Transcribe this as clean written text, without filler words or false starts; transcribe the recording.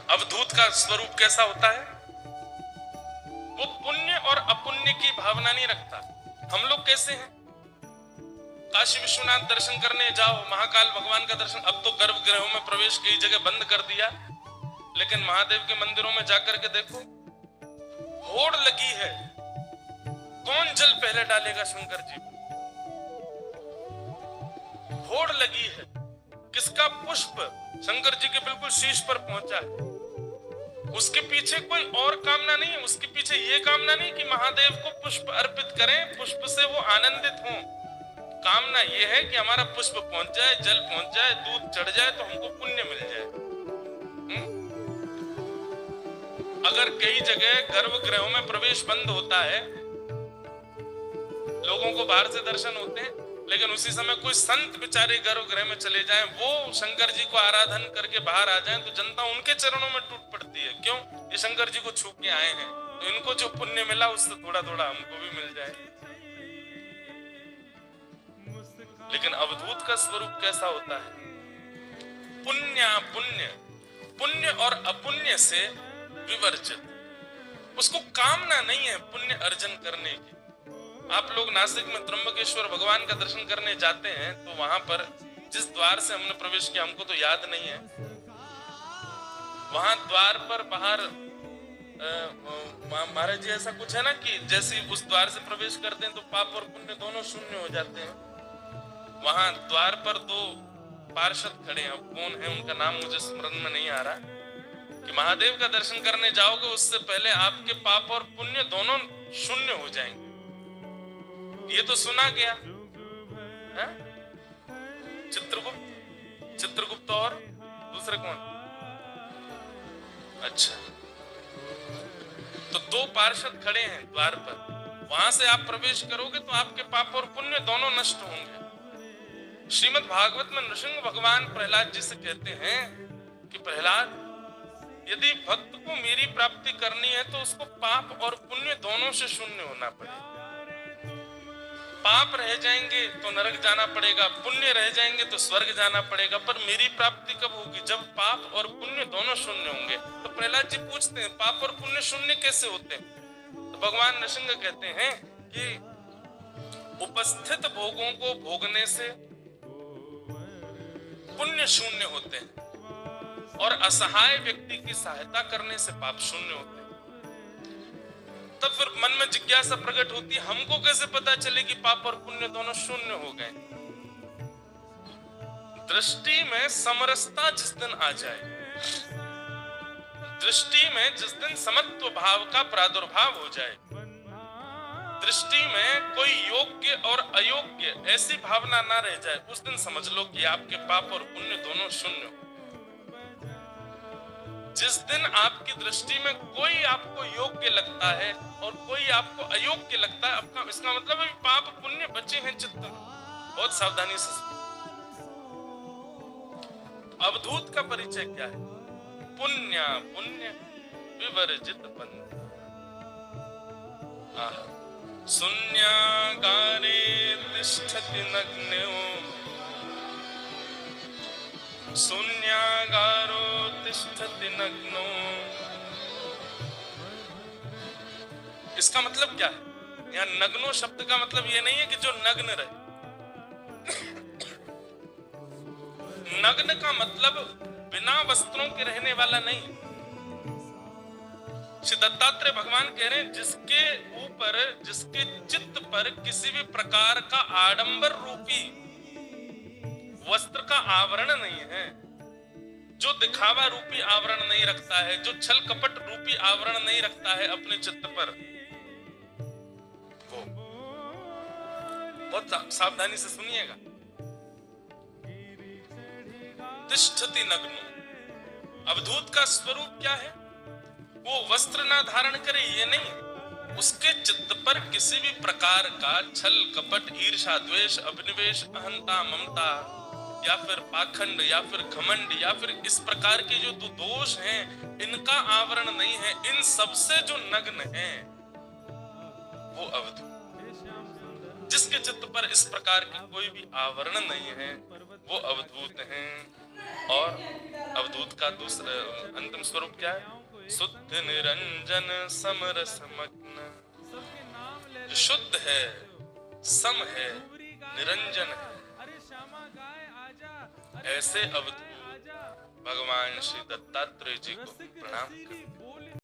अवधूत का स्वरूप कैसा होता है? वो पुण्य और अपुण्य की भावना नहीं रखता। हम लोग कैसे हैं? काशी विश्वनाथ दर्शन करने जाओ, महाकाल भगवान का दर्शन, अब तो गर्भगृहों में प्रवेश कई जगह बंद कर दिया, लेकिन महादेव के मंदिरों में जाकर के देखो, होड़ लगी है। कौन जल पहले डालेगा शंकर जी? होड़ लगी है। किसका पुष्प शंकर जी के बिल्कुल शीश पर पहुंचा है। उसके पीछे कोई और कामना नहीं है। उसके पीछे ये कामना नहीं कि महादेव को पुष्प अर्पित करें, पुष्प से वो आनंदित हों। कामना ये है कि हमारा पुष्प पहुंच जाए, जल पहुंच जाए, दूध चढ़ जाए तो हमको पुण्य मिल जाए। अगर कई जगह गर्भगृहों में प्रवेश बंद होता है, लोगों को बाहर से दर्शन होते हैं, लेकिन उसी समय कोई संत बेचारे गर्भगृह में चले जाएं, वो शंकर जी को आराधन करके बाहर आ जाएं, तो जनता उनके चरणों में टूट पड़ती है। क्यों? ये शंकर जी को छू के आए हैं, तो इनको जो पुण्य मिला उससे थोड़ा थोड़ा हमको भी मिल जाए। लेकिन अवधूत का स्वरूप कैसा होता है? पुण्य पुण्य, पुण्य और अपुण्य से विवर्जित। उसको कामना नहीं है पुण्य अर्जन करने की। आप लोग नासिक में त्र्यंबकेश्वर भगवान का दर्शन करने जाते हैं, तो वहां पर जिस द्वार से हमने प्रवेश किया, हमको तो याद नहीं है, वहां द्वार पर बाहर महाराज जी ऐसा कुछ है ना कि जैसे उस द्वार से प्रवेश करते हैं तो पाप और पुण्य दोनों शून्य हो जाते हैं। वहां द्वार पर दो पार्षद खड़े हैं, अब कौन है उनका नाम मुझे स्मरण में नहीं आ रहा, कि महादेव का दर्शन करने जाओगे उससे पहले आपके पाप और पुण्य दोनों शून्य हो जाएंगे। ये तो सुना गया है? चित्रगुप्त, चित्रगुप्त और दूसरे कौन? अच्छा, तो दो पार्षद खड़े हैं द्वार पर, वहां से आप प्रवेश करोगे तो आपके पाप और पुण्य दोनों नष्ट होंगे। श्रीमद् भागवत में नृसिंह भगवान प्रहलाद जी से कहते हैं कि प्रहलाद, यदि भक्त को मेरी प्राप्ति करनी है तो उसको पाप और पुण्य दोनों से शून्य होना पड़ेगा। पाप रह जाएंगे तो नरक जाना पड़ेगा, पुण्य रह जाएंगे तो स्वर्ग जाना पड़ेगा, पर मेरी प्राप्ति कब होगी? जब पाप और पुण्य दोनों शून्य होंगे। तो प्रहलाद जी पूछते हैं, पाप और पुण्य शून्य कैसे होते हैं? तो भगवान नृसिंह कहते हैं कि उपस्थित भोगों को भोगने से पुण्य शून्य होते हैं और असहाय व्यक्ति की सहायता करने से पाप शून्य होते हैं। तब फिर मन में जिज्ञासा प्रकट होती है, हमको कैसे पता चले कि पाप और पुण्य दोनों शून्य हो गए? दृष्टि में समरसता जिस दिन आ जाए, दृष्टि में जिस दिन समत्व भाव का प्रादुर्भाव हो जाए, दृष्टि में कोई योग्य और अयोग्य ऐसी भावना ना रह जाए, उस दिन समझ लो कि आपके पाप और पुण्य दोनों शून्य हो। जिस दिन आपकी दृष्टि में कोई आपको योग्य लगता है और कोई आपको अयोग्य लगता है, आपका इसका मतलब है पाप पुण्य बचे हैं चित्त में। बहुत सावधानी से अवधूत का परिचय क्या है? पुण्य पुण्य विवर्जित बंध। शून्यागारे तिष्ठति नग्नो, शून्यागारो तिष्ठति नग्नो। इसका मतलब क्या है? यहाँ नग्नो शब्द का मतलब ये नहीं है कि जो नग्न रहे। नग्न का मतलब बिना वस्त्रों के रहने वाला नहीं। श्री दत्तात्रेय भगवान कह रहे हैं, जिसके ऊपर, जिसके चित्त पर किसी भी प्रकार का आडंबर रूपी वस्त्र का आवरण नहीं है, जो दिखावा रूपी आवरण नहीं रखता है, जो छल कपट रूपी आवरण नहीं रखता है अपने चित्त पर, वो बहुत सावधानी से सुनिएगा। तिष्ठति नग्नो। अवधूत का स्वरूप क्या है? वो वस्त्र ना धारण करे ये नहीं, उसके चित्त पर किसी भी प्रकार का छल कपट, ईर्ष्या, द्वेष, अभिनिवेश, अहंता, ममता या फिर पाखंड या फिर घमंड या फिर इस प्रकार के जो दोष हैं, इनका आवरण नहीं है। इन सबसे जो नग्न है वो अवधूत। जिसके चित्त पर इस प्रकार की कोई भी आवरण नहीं है वो अवधूत हैं। और अवधूत का दूसरा अंतिम स्वरूप क्या है? शुद्ध निरंजन समरस मग्न। जो शुद्ध है, सम है, निरंजन है, ऐसे अवधूत भगवान श्री दत्तात्रेय जी को प्रणाम करते हैं।